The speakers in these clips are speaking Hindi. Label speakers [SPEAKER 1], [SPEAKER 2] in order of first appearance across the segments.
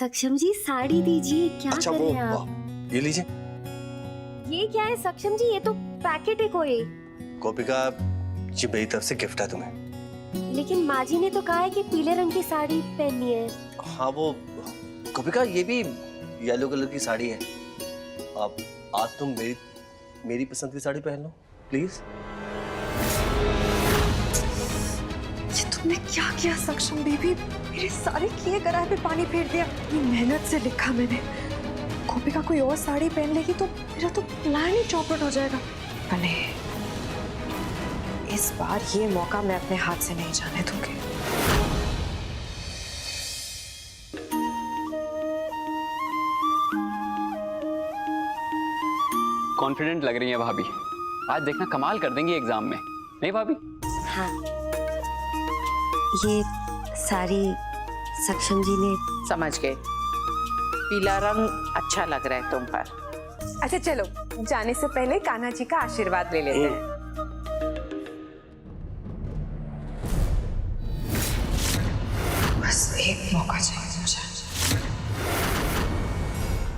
[SPEAKER 1] सक्षम जी साड़ी दीजिए, क्या
[SPEAKER 2] अच्छा
[SPEAKER 1] करें आप?
[SPEAKER 2] ये लीजिए।
[SPEAKER 1] ये क्या है सक्षम जी, ये तो पैकेट है कोई।
[SPEAKER 2] गोपिका, ये मेरी तरफ से गिफ्ट है तुम्हें।
[SPEAKER 1] लेकिन माँ जी ने तो कहा है कि पीले रंग की साड़ी पहननी है।
[SPEAKER 2] हाँ वो गोपिका, ये भी येलो कलर की साड़ी है। अब आज तुम मेरी पसंद की साड़ी पहन लो प्लीज।
[SPEAKER 3] ये तुमने क्या किया सक्षम बेबी? मेरे सारे किए कराए पे पानी फेर दिया। ये मेहनत से लिखा मैंने। गोपिका कोई और साड़ी पहन लेगी तो मेरा तो प्लान ही चौपट हो जाएगा। अरे इस बार ये मौका मैं अपने हाथ से नहीं जाने दूंगी।
[SPEAKER 4] कॉन्फिडेंट लग रही है भाभी, आज देखना कमाल कर देंगी एग्जाम में, नहीं भाभी?
[SPEAKER 1] हाँ, ये साड़ी सक्षम जी ने।
[SPEAKER 5] समझ गए, पीला रंग अच्छा लग रहा है तुम पर।
[SPEAKER 3] अच्छा चलो, जाने से पहले कान्हा जी का आशीर्वाद ले लेते हैं। बस एक मौका चाहिए मुझे।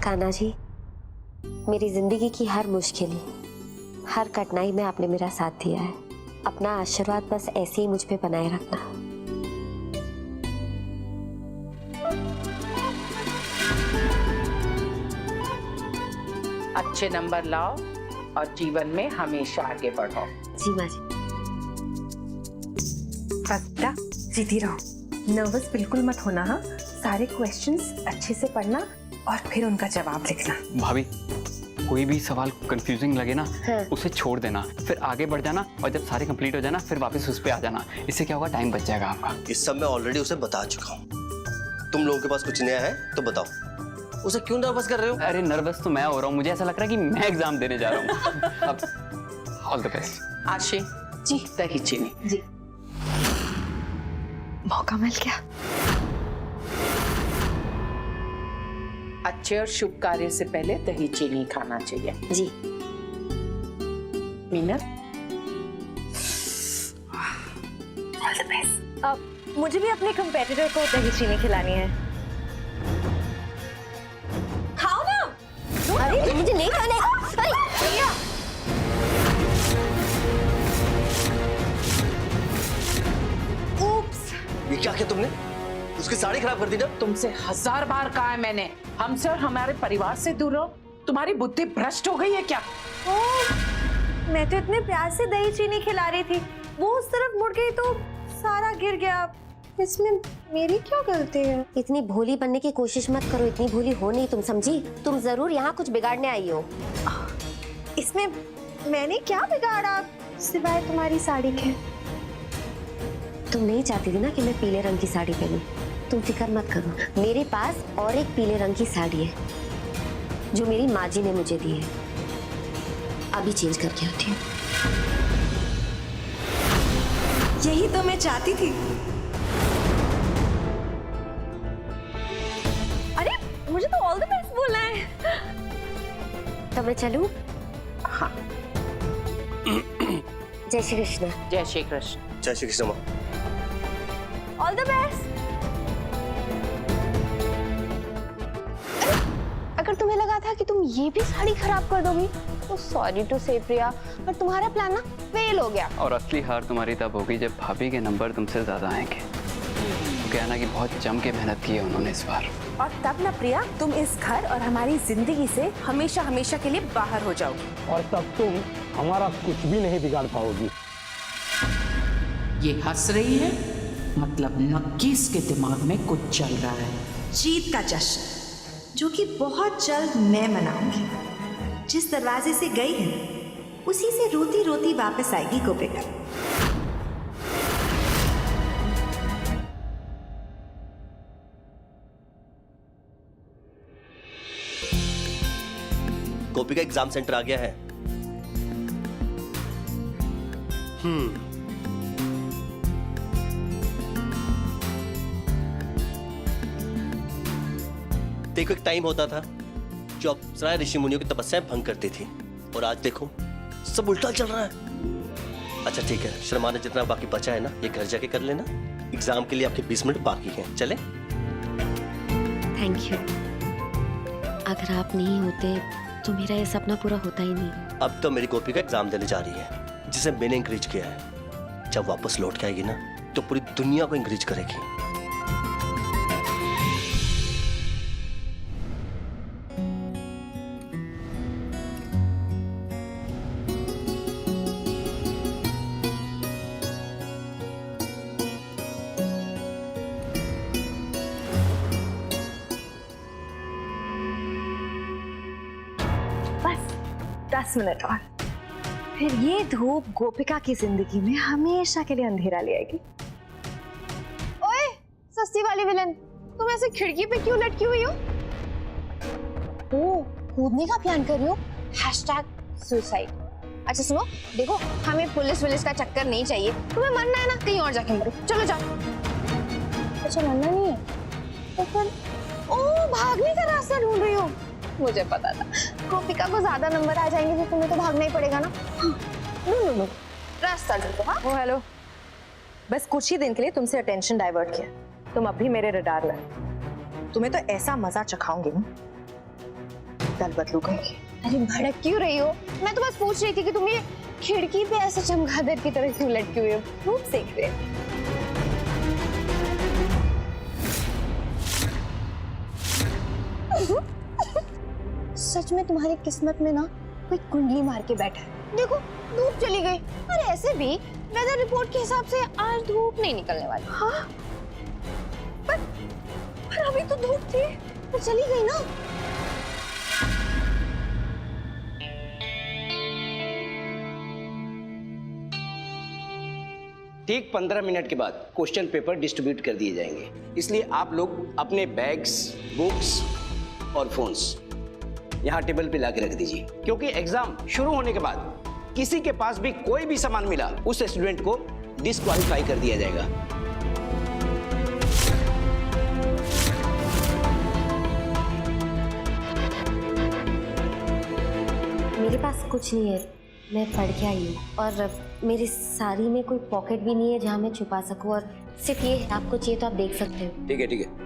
[SPEAKER 1] कान्हा जी, मेरी जिंदगी की हर मुश्किल, हर कठिनाई में आपने मेरा साथ दिया है। अपना आशीर्वाद बस ऐसे ही मुझ पे बनाए रखना।
[SPEAKER 5] अच्छे नंबर लाओ और जीवन में हमेशा आगे बढ़ो।
[SPEAKER 1] जी माँ जी।
[SPEAKER 3] बेटा जीती रहो, नर्वस बिल्कुल मत होना। हाँ, सारे क्वेश्चंस अच्छे से पढ़ना और फिर उनका जवाब लिखना।
[SPEAKER 4] भाभी, कोई भी सवाल कंफ्यूजिंग लगे ना,
[SPEAKER 1] हाँ।
[SPEAKER 4] उसे छोड़ देना, फिर आगे बढ़ जाना और जब सारे कंप्लीट हो जाना फिर वापस उस पे आ जाना। इससे क्या होगा, टाइम बच जाएगा आपका।
[SPEAKER 2] इस सब मैं ऑलरेडी उसे बता चुका हूँ। तुम लोगों के पास कुछ नया है तो बताओ। उसे क्यों नर्वस कर रहे हो?
[SPEAKER 4] अरे नर्वस तो मैं हो रहा हूँ, मुझे ऐसा लग रहा है कि मैं एग्जाम देने जा रहा हूँ। अब ऑल द बेस्ट।
[SPEAKER 5] आशी जी, दही चीनी
[SPEAKER 1] जी।
[SPEAKER 3] मौका मिल गया।
[SPEAKER 5] अच्छे और शुभ कार्य से पहले दही चीनी खाना चाहिए।
[SPEAKER 1] जी।
[SPEAKER 5] Meena,
[SPEAKER 3] all the best. अब मुझे भी अपने कंपेटिटर को दही चीनी खिलानी है। खाओ ना।
[SPEAKER 1] अरे मुझे नहीं खाने। अरे
[SPEAKER 3] भैया, ऊप्स।
[SPEAKER 2] ये क्या किया तुमने? उसकी साड़ी खराब कर दी ना?
[SPEAKER 5] तुमसे 1000 बार कहा है मैंने, हमसे और हमारे परिवार से दूर रहो। तुम्हारी बुद्धि भ्रष्ट हो गई है क्या?
[SPEAKER 3] मैं तो इतने प्यार से दही चीनी खिला रही थी, वो उस तरफ मुड़ गई तो सारा गिर गया। इसमें मेरी क्या गलती है?
[SPEAKER 1] इतनी भोली बनने की कोशिश मत करो, इतनी भोली हो नहीं तुम, समझी? तुम जरूर यहाँ कुछ बिगाड़ने आई हो।
[SPEAKER 3] इसमें मैंने क्या बिगाड़ा सिवाय तुम्हारी साड़ी के?
[SPEAKER 1] तुम नहीं चाहती थी ना कि मैं पीले रंग की साड़ी पहनूं। तुम फिक्र मत करो, मेरे पास और एक पीले रंग की साड़ी है जो मेरी माँ जी ने मुझे दी है। अभी चेंज करके आती हूँ।
[SPEAKER 3] यही तो मैं चाहती थी। अरे मुझे तो ऑल द बेस्ट बोलना है।
[SPEAKER 1] तो मैं चलूं?
[SPEAKER 5] हाँ।
[SPEAKER 1] जय श्री कृष्ण।
[SPEAKER 5] जय श्री कृष्ण।
[SPEAKER 2] जय श्री कृष्ण माँ।
[SPEAKER 3] All the best. अगर तुम्हें लगा था कि तुम ये भी साड़ी खराब कर दोगी तो सॉरी टू से प्रिया, पर तुम्हारा प्लान ना फेल हो गया।
[SPEAKER 4] और असली हार तुम्हारी तब होगी जब भाभी के नंबर तुमसे ज्यादा आएंगे। तो कहना कि बहुत जम के मेहनत की है उन्होंने इस बार।
[SPEAKER 3] और तब ना प्रिया, तुम इस घर और हमारी जिंदगी से हमेशा हमेशा के लिए बाहर हो जाओगी।
[SPEAKER 6] और तब तुम हमारा कुछ भी नहीं बिगाड़ पाओगी।
[SPEAKER 5] ये हंस रही है, मतलब नक्की इसके दिमाग में कुछ चल रहा है।
[SPEAKER 7] जीत का जश्न जो कि बहुत जल्द मैं मनाऊंगी। जिस दरवाजे से गई है उसी से रोती रोती वापस आएगी गोपिका।
[SPEAKER 2] गोपिका एग्जाम सेंटर आ गया है। देखो, एक टाइम होता था जो अप्सराएं ऋषि मुनियों की तपस्याएं भंग करती थी, और आज देखो सब उल्टा चल रहा है। अच्छा ठीक है, शर्माना जितना बाकी बचा है ना, ये घर जाके कर लेना। एग्जाम के लिए आपके 20 मिनट बाकी हैं। चले?
[SPEAKER 1] Thank you. अगर आप नहीं होते तो मेरा ये सपना पूरा होता ही नहीं।
[SPEAKER 2] अब तो मेरी गोपी का एग्जाम देने जा रही है, जिसे मैंने इंकरेज किया है। जब वापस लौट के आएगी ना, तो पूरी दुनिया को इंकरेज करेगी।
[SPEAKER 3] बस 10 मिनट और, फिर ये धूप गोपिका की जिंदगी में हमेशा के लिए अंधेरा ले आएगी।
[SPEAKER 8] ओए सस्ती वाली विलन, तुम ऐसे खिड़की पे क्यों लटकी हुई हो? ओ, कूदने का प्लान कर रही हो? #सुसाइड। अच्छा सुनो, देखो हमें पुलिस का चक्कर नहीं चाहिए। तुम्हें मरना है ना, कहीं और जाके मरो। चलो जाओ। अच्छा मरना नहीं है तो फिर ओ भागने का रास्ता ढूंढ रही हो। मुझे पता था गोपिका को ज्यादा नंबर आ जाएंगे तो तुम्हें तो भागना ही पड़ेगा ना। नो रास्ता ढूंढो। हाँ
[SPEAKER 3] ओ हेलो, बस कुछ ही दिन के लिए तुमसे अटेंशन डाइवर्ट किया, तुम अब भी मेरे रडार में। तुम्हें तो ऐसा मजा चखाऊंगी ना, दल बदलू गई।
[SPEAKER 8] अरे भड़क क्यों रही हो? मैं तो बस पूछ रही थी कि तुम ये खिड़की पे ऐसे चमगादड़ की तरह क्यों लटकी हुई हो? धूप सेक रहे हो। सच में तुम्हारी किस्मत में ना कोई कुंडली मार के बैठा है। देखो धूप चली गई। और ऐसे भी वेदर रिपोर्ट के हिसाब से आज धूप नहीं निकलने वाली। हाँ पर अभी तो धूप थी, तो चली गई ना।
[SPEAKER 9] ठीक 15 मिनट के बाद क्वेश्चन पेपर डिस्ट्रीब्यूट कर दिए जाएंगे, इसलिए आप लोग अपने बैग्स, बुक्स और फोन्स यहाँ टेबल पे लाके रख दीजिए, क्योंकि एग्जाम शुरू होने के बाद किसी के पास भी कोई भी सामान मिला, उस स्टूडेंट को डिस्क्वालीफाई कर दिया जाएगा।
[SPEAKER 1] मेरे पास कुछ नहीं है, मैं पढ़ के आई हूँ और मेरी साड़ी में कोई पॉकेट भी नहीं है जहाँ मैं छुपा सकूँ, और सिर्फ ये आपको चाहिए तो आप देख सकते हो।
[SPEAKER 9] ठीक है ठीक है।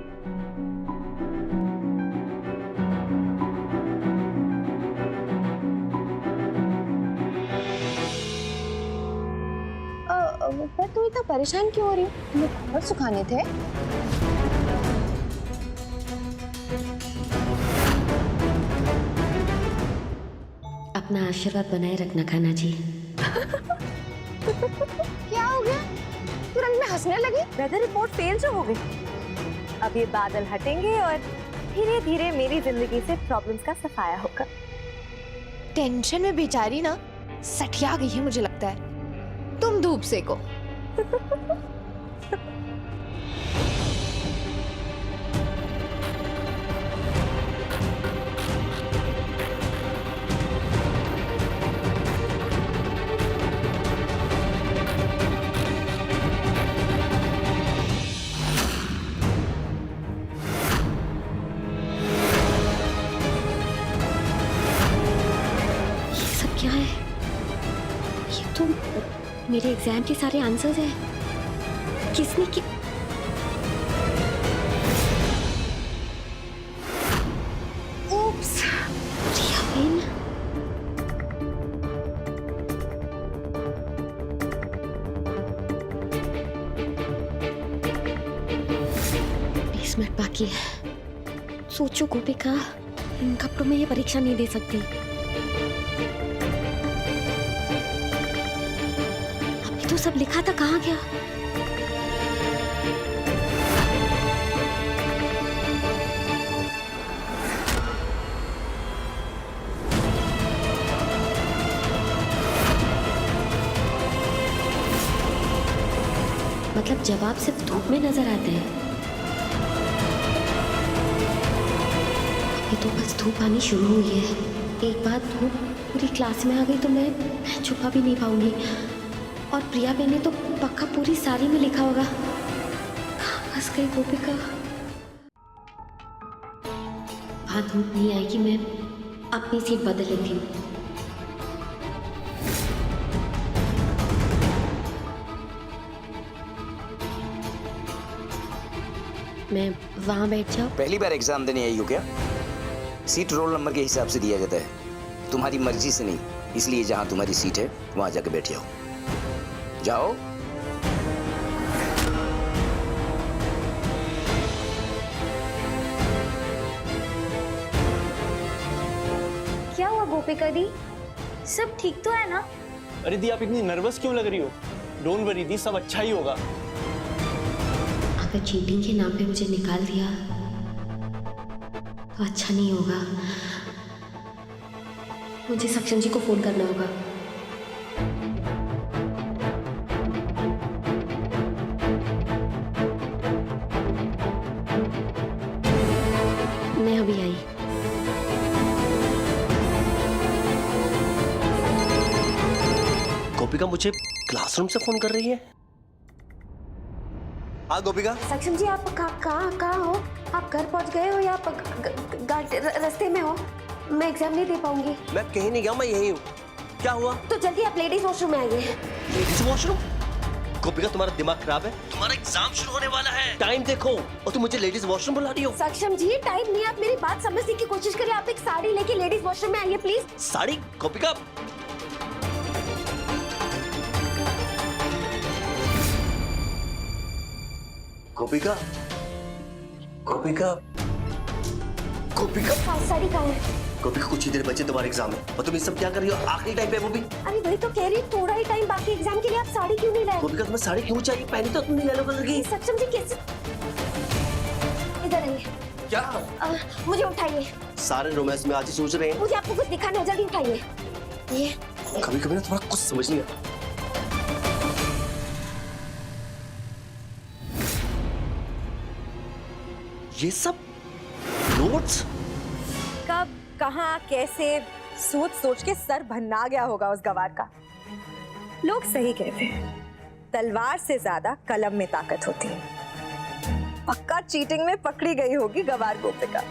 [SPEAKER 8] पर तुम इतना परेशान क्यों हो रही हो? तुम्हें कपड़े सुखाने थे।
[SPEAKER 1] अपना आशीर्वाद बनाए रखना खाना जी।
[SPEAKER 8] क्या हो गया? तुरंत में हंसने लगी।
[SPEAKER 3] वेदर रिपोर्ट फेल जो हो गई, अब ये बादल हटेंगे और धीरे धीरे मेरी जिंदगी से प्रॉब्लम्स का सफाया होगा।
[SPEAKER 8] टेंशन में बेचारी ना सठिया गई है मुझे लगता है। तुम धूप सेको।
[SPEAKER 1] ये सब क्या है? ये तो मेरे एग्जाम के सारे आंसर्स हैं। किसने की?
[SPEAKER 8] Oops.
[SPEAKER 1] रिया बेन। मिनट बाकी है। सोचो गोपिका, इन कपड़ों में ये परीक्षा नहीं दे सकती। अभी तो सब लिखा था, कहाँ गया? मतलब जवाब सिर्फ धूप में नजर आते हैं। अभी तो बस धूप आनी शुरू हुई है। एक बार धूप पूरी क्लास में आ गई तो मैं छुपा भी नहीं पाऊंगी। और प्रिया बहन ने तो पक्का पूरी साड़ी में लिखा होगा। कहाँ फंस गई गोपिका? वहां धूप नहीं आएगी, मैं अपनी सीट बदल लेती हूँ। मैं वहाँ बैठ जाऊँ?
[SPEAKER 9] पहली बार एग्जाम देने आई हो क्या? सीट रोल नंबर के हिसाब से दिया जाता है, तुम्हारी मर्जी से नहीं। इसलिए जहां तुम्हारी सीट है वहां जाकर बैठ जाओ। जाओ।
[SPEAKER 8] क्या हुआ गोपिका दी? सब ठीक तो है ना?
[SPEAKER 10] अरे दी, आप इतनी नर्वस क्यों लग रही हो? डोंट वरी दी, सब अच्छा ही होगा।
[SPEAKER 1] अगर चीटिंग के नाम पे मुझे निकाल दिया तो अच्छा नहीं होगा। मुझे सक्षम जी को फोन करना होगा। मैं अभी आई।
[SPEAKER 2] गोपिका मुझे क्लासरूम से फोन कर रही है। हाँ गोपिका।
[SPEAKER 1] सक्षम जी, आप कहाँ हो? आप घर पहुंच गए हो या रास्ते में हो? मैं एग्जाम नहीं दे पाऊंगी।
[SPEAKER 2] मैं कहीं नहीं गया, मैं यही हूँ। क्या हुआ?
[SPEAKER 1] तो जल्दी आप लेडीज वॉशरूम में आइए।
[SPEAKER 2] Ladies washroom? गोपिका तुम्हारा दिमाग खराब है? तुम्हारा एग्जाम शुरू होने वाला है, टाइम देखो, और तुम मुझे लेडीज वॉशरूम बुला रही हो।
[SPEAKER 1] सक्षम जी, टाइम नहीं, आप मेरी बात समझने की कोशिश करिए। आप एक साड़ी लेके लेडीज वॉशरूम में आइए प्लीज।
[SPEAKER 2] साड़ी? गोपिका गोपिका गोपिका गोपिका
[SPEAKER 1] साड़ी कहाँ है?
[SPEAKER 2] गोपिका कुछ ही देर बचे तुम्हारे एग्जाम में, और तुम ये सब क्या कर रही हो आखिरी टाइम पे, वो भी?
[SPEAKER 1] अरे वही तो कह रही, थोड़ा ही टाइम बाकी एग्जाम के लिए, आप साड़ी क्यों नहीं लाए?
[SPEAKER 2] गोपिका तुम्हें साड़ी क्यों चाहिए? पहनी तो तुमने येलो कलर की।
[SPEAKER 1] सक्षम जी कैसे? इधर आइए।
[SPEAKER 2] क्या?
[SPEAKER 1] मुझे उठाइए।
[SPEAKER 2] सारे रोमांस में आज ही सोच रहे हैं।
[SPEAKER 1] मुझे आपको कुछ दिखाना है, जल्दी उठाइए। ये
[SPEAKER 2] कभी कभी ना तुम्हारा कुछ समझ नहीं आता। ये सब नोट्स?
[SPEAKER 3] कब, कहाँ, कैसे, सोच सोच के सर भन्ना गया होगा उस गवार का। लोग सही कहते हैं, तलवार से ज्यादा कलम में ताकत होती है। पक्का चीटिंग में पकड़ी गई होगी गवार गोपिका।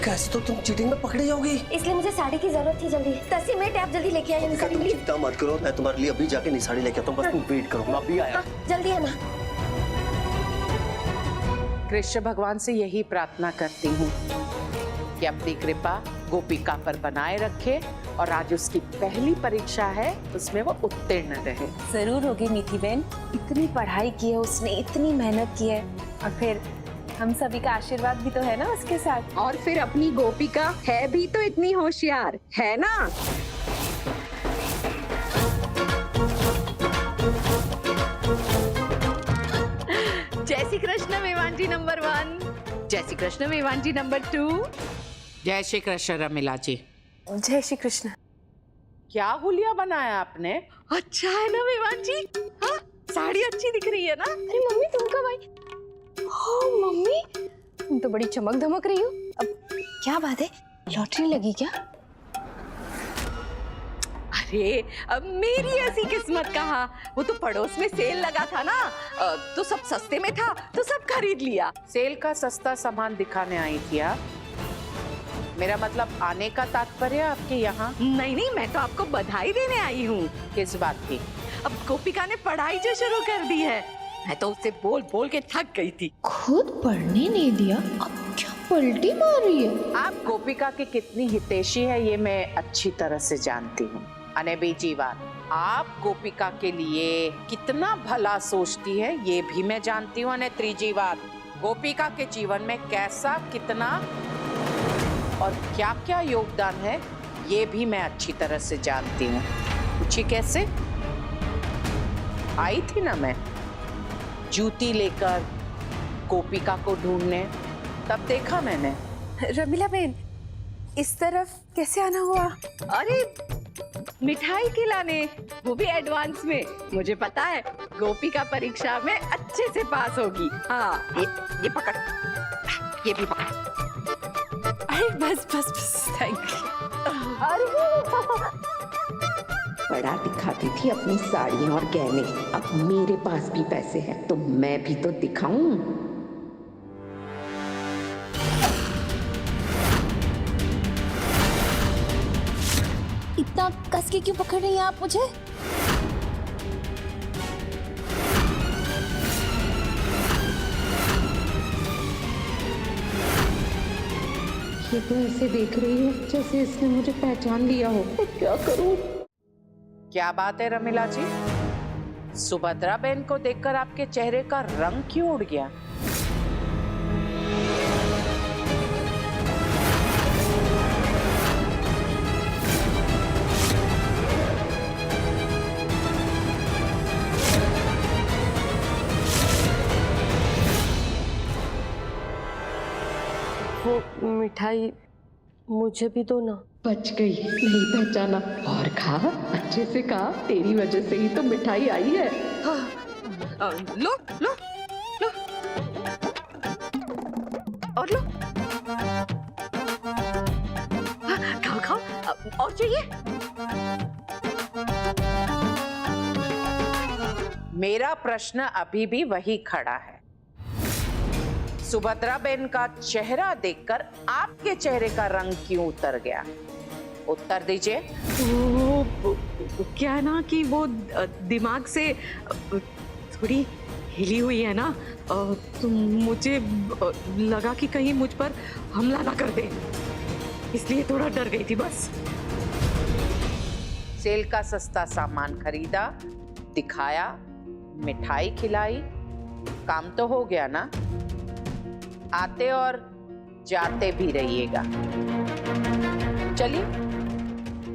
[SPEAKER 2] ऐसे तो तुम चीटिंग में पकड़ी जाओगी।
[SPEAKER 1] इसलिए मुझे साड़ी की जरूरत थी। जल्दी 10 मिनट आप जल्दी लेके आइए साड़ी प्लीज।
[SPEAKER 2] चिंता मत करो, मैं तुम्हारे लिए अभी जाके नई साड़ी लेके आता हूँ, बस तुम वेट करो, मैं अभी आया।
[SPEAKER 1] जल्दी है ना।
[SPEAKER 5] कृष्ण भगवान से यही प्रार्थना करती हूँ कि अपनी कृपा गोपिका पर बनाए रखे, और आज उसकी पहली परीक्षा है, उसमें वो उत्तीर्ण रहे।
[SPEAKER 3] जरूर होगी मीठी बहन, इतनी पढ़ाई की है उसने, इतनी मेहनत की है, और फिर हम सभी का आशीर्वाद भी तो है ना उसके साथ।
[SPEAKER 5] और फिर अपनी गोपिका है भी तो इतनी होशियार, है ना? जय श्री कृष्ण मेवांजी नंबर 1, जय श्री कृष्ण मेवांजी नंबर 2। जय श्री कृष्ण रमिला जी।
[SPEAKER 3] जय श्री कृष्ण।
[SPEAKER 5] क्या हुलिया बनाया आपने? अच्छा है ना मेवान जी? हाँ, साड़ी अच्छी दिख रही है ना?
[SPEAKER 8] अरे मम्मी, तुम कब आई? ओह मम्मी, तुम तो बड़ी चमक धमक रही हो। अब क्या बात है, लॉटरी लगी क्या?
[SPEAKER 5] अरे अब मेरी ऐसी किस्मत कहाँ, वो तो पड़ोस में सेल लगा था ना, तो सब सस्ते में था तो सब खरीद लिया। सेल का सस्ता सामान दिखाने आई थी आप? मेरा मतलब आने का तात्पर्य आपके यहाँ? नहीं, मैं तो आपको बधाई देने आई हूँ। किस बात की? अब गोपिका ने पढ़ाई जो शुरू कर दी है, मैं तो उससे बोल बोल के थक गई थी।
[SPEAKER 8] खुद पढ़ने नहीं दिया, अब क्या पलटी मार रही है?
[SPEAKER 5] आप गोपिका की कितनी हितैषी है ये मैं अच्छी तरह से जानती हूँ। अने बीजी बात, आप गोपिका के लिए कितना भला सोचती है ये भी मैं जानती हूँ। अने त्रीजी बात, गोपिका के जीवन में कैसा, कितना और क्या क्या योगदान है ये भी मैं अच्छी तरह से जानती हूँ। पूछिए कैसे? आई थी ना मैं जूती लेकर गोपिका को ढूंढने, तब देखा मैंने।
[SPEAKER 3] रमीला बहन, इस तरफ कैसे आना हुआ?
[SPEAKER 5] अरे मिठाई खिलाने, वो भी एडवांस में। मुझे पता है गोपिका परीक्षा में अच्छे से पास होगी। हाँ, ये पकड़, ये भी पकड़।
[SPEAKER 3] अरे बस, थैंक यू।
[SPEAKER 11] बड़ा दिखाती थी अपनी साड़ियाँ और गहने, अब मेरे पास भी पैसे हैं तो मैं भी तो दिखाऊं।
[SPEAKER 8] इतना कस के क्यों पकड़ रही हैं आप मुझे?
[SPEAKER 11] ये तो ऐसे देख रही हूँ जैसे इसने मुझे पहचान लिया हो। अब क्या करूँ?
[SPEAKER 5] क्या बात है रमीला जी, सुभद्रा बहन को देखकर आपके चेहरे का रंग क्यों उड़ गया?
[SPEAKER 1] वो मिठाई मुझे भी दो ना।
[SPEAKER 11] बच गई, नहीं पहचाना। और खा, अच्छे से खा, तेरी वजह से ही तो मिठाई आई है।
[SPEAKER 5] लो लो लो और लो। खाओ खाओ, और चाहिए? मेरा प्रश्न अभी भी वही खड़ा है, सुभद्रा बहन का चेहरा देखकर आपके चेहरे का रंग क्यों उतर गया? उत्तर दीजिए।
[SPEAKER 3] वो क्या है ना कि वो दिमाग से थोड़ी हिली हुई है ना, तो मुझे लगा कि कहीं मुझ पर हमला ना कर दे, इसलिए थोड़ा डर गई थी बस।
[SPEAKER 5] सेल का सस्ता सामान खरीदा, दिखाया, मिठाई खिलाई, काम तो हो गया ना? आते और जाते भी रहिएगा। चलिए,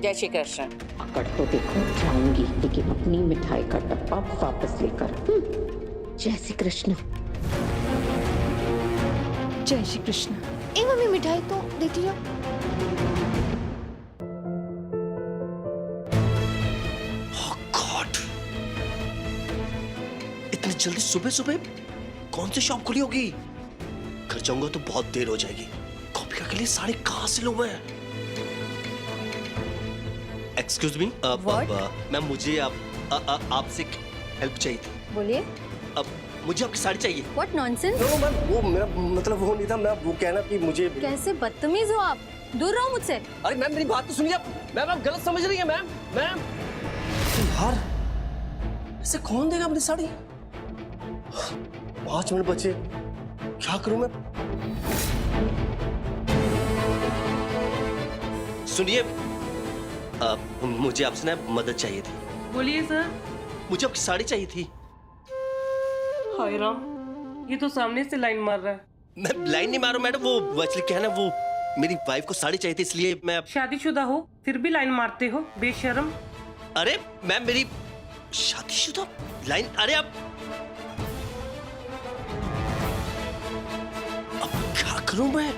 [SPEAKER 5] जय श्री कृष्ण।
[SPEAKER 11] पकड़ तो देखो जाऊंगी, लेकिन अपनी मिठाई का डब्बा वापस लेकर। जय श्री कृष्ण।
[SPEAKER 3] जय श्री कृष्ण।
[SPEAKER 8] ए मम्मी, मिठाई तो देती जाओ।
[SPEAKER 2] Oh God! इतनी जल्दी सुबह सुबह कौन सी शॉप खुली होगी? घर जाऊंगा तो बहुत देर हो जाएगी। गोपिका के लिए साड़ी कहां से लूं मैं? एक्सक्यूज मी मैम, मुझे आपसे हेल्प चाहिए थी।
[SPEAKER 1] बोलिए।
[SPEAKER 2] अब मुझे आपकी साड़ी चाहिए।
[SPEAKER 1] What nonsense?
[SPEAKER 2] नो मैम, वो मेरा मतलब वो नहीं था। मैं वो कहना कि मुझे।
[SPEAKER 1] कैसे बदतमीज हो आप, दूर रहो मुझसे।
[SPEAKER 2] अरे मैम, मेरी बात तो सुनिए आप। मैम, आप गलत समझ रही हैं मैम। मैम यार, ऐसे कौन देगा अपनी साड़ी? 5 मिनट बचे, क्या करूं मैं? सुनिए, मुझे आपसे ना मदद चाहिए थी।
[SPEAKER 12] बोलिए सर।
[SPEAKER 2] मुझे आपकी साड़ी चाहिए थी।
[SPEAKER 12] हाय राम, ये तो सामने से लाइन मार रहा है।
[SPEAKER 2] मैं लाइन नहीं मारू मैडम, वो एक्चुअली क्या है ना, वो मेरी वाइफ को साड़ी चाहिए थी, इसलिए मैं।
[SPEAKER 12] शादीशुदा हो फिर भी लाइन मारते हो, बेशर्म।
[SPEAKER 2] अरे मैम, मेरी शादीशुदा लाइन। अरे अब क्या करूं मैं?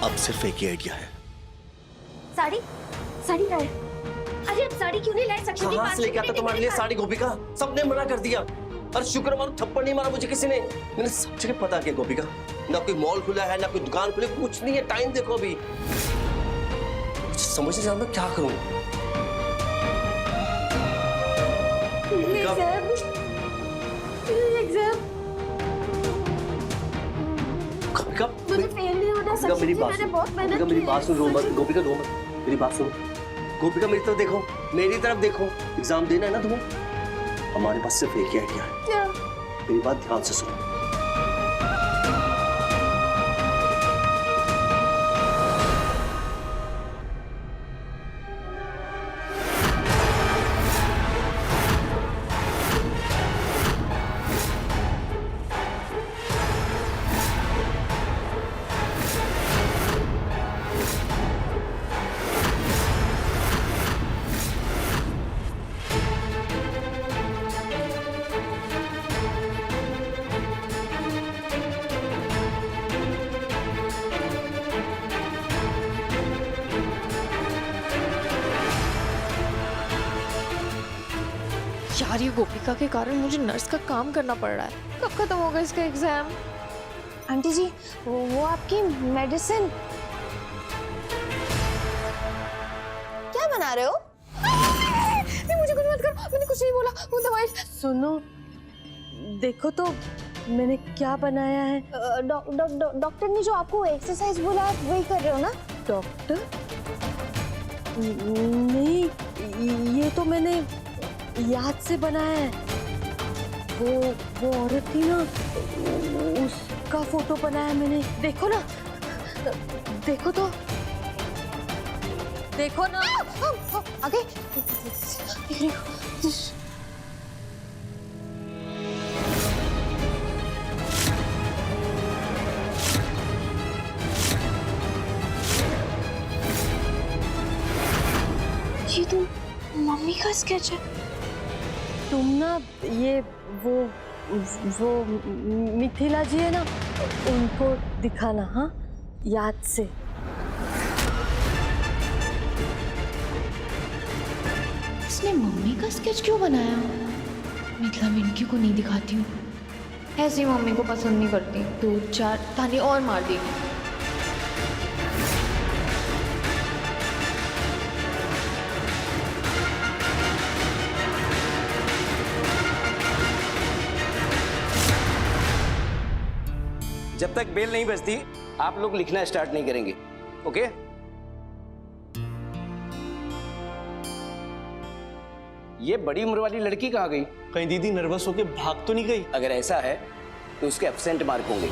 [SPEAKER 2] अब सिर्फ एक ही आइडिया है।
[SPEAKER 1] साड़ी साड़ी लाए। अरे अब साड़ी क्यों नहीं लाए? सक्षम
[SPEAKER 2] कहां से लेके आता तुम्हारे लिए साड़ी गोपिका? सबने मना कर दिया। अरे शुक्र मानो थप्पड़ नहीं मारा मुझे किसी ने। मैंने सब जगह पता किया गोपिका, ना कोई मॉल खुला है, ना कोई दुकान खुली, कुछ नहीं है। टाइम देखो अभी। मुझे समझ नहीं आ रहा मैं क्या करूं। गोपिका,
[SPEAKER 1] मुझे फेल नहीं होना।
[SPEAKER 2] गोपिका मेरी बात सुनो। गोपिका मेरी बात सुनो, रो मत। गोपिका रो मत, मेरी बात सुनो। गोपिका मेरी तरफ देखो, मेरी तरफ देखो। एग्जाम देना है ना तुम्हें? हमारे पास सिर्फ एक ही आइडिया है।
[SPEAKER 1] क्या?
[SPEAKER 2] मेरी बात ध्यान से सुनो।
[SPEAKER 3] यार, ये गोपिका के कारण मुझे नर्स का काम करना पड़ रहा है। कब खत्म होगा इसका एग्जाम?
[SPEAKER 8] आंटी जी, वो आपकी मेडिसिन क्या बना रहे हो? नहीं, मुझे कुछ मत करो, मैंने कुछ नहीं बोला। वो दवाई
[SPEAKER 1] सुनो, देखो तो मैंने क्या बनाया है।
[SPEAKER 8] डॉक्टर ने जो आपको एक्सरसाइज बोला आप वही कर रहे हो ना?
[SPEAKER 1] डॉक्टर? नहीं, ये तो मैंने याद से बनाया है।
[SPEAKER 3] वो औरत थी ना, उसका फोटो बनाया मैंने। देखो ना, देखो तो, देखो ना।
[SPEAKER 8] आगे ये तो मम्मी का स्केच है।
[SPEAKER 3] तुम ना ये वो मिथिला जी है ना, उनको दिखाना, हाँ, याद से।
[SPEAKER 8] इसने मम्मी का स्केच क्यों बनाया? मिथिला मिनकी को नहीं दिखाती हूँ, ऐसी मम्मी को पसंद नहीं करती, 2-4 ताने और मार देगी।
[SPEAKER 9] जब तक बेल नहीं बजती आप लोग लिखना स्टार्ट नहीं करेंगे, ओके? ये बड़ी उम्र वाली लड़की कहाँ गई?
[SPEAKER 10] कहीं दीदी नर्वस होके भाग तो नहीं गई?
[SPEAKER 9] अगर ऐसा है तो उसके एब्सेंट मार्क होंगे।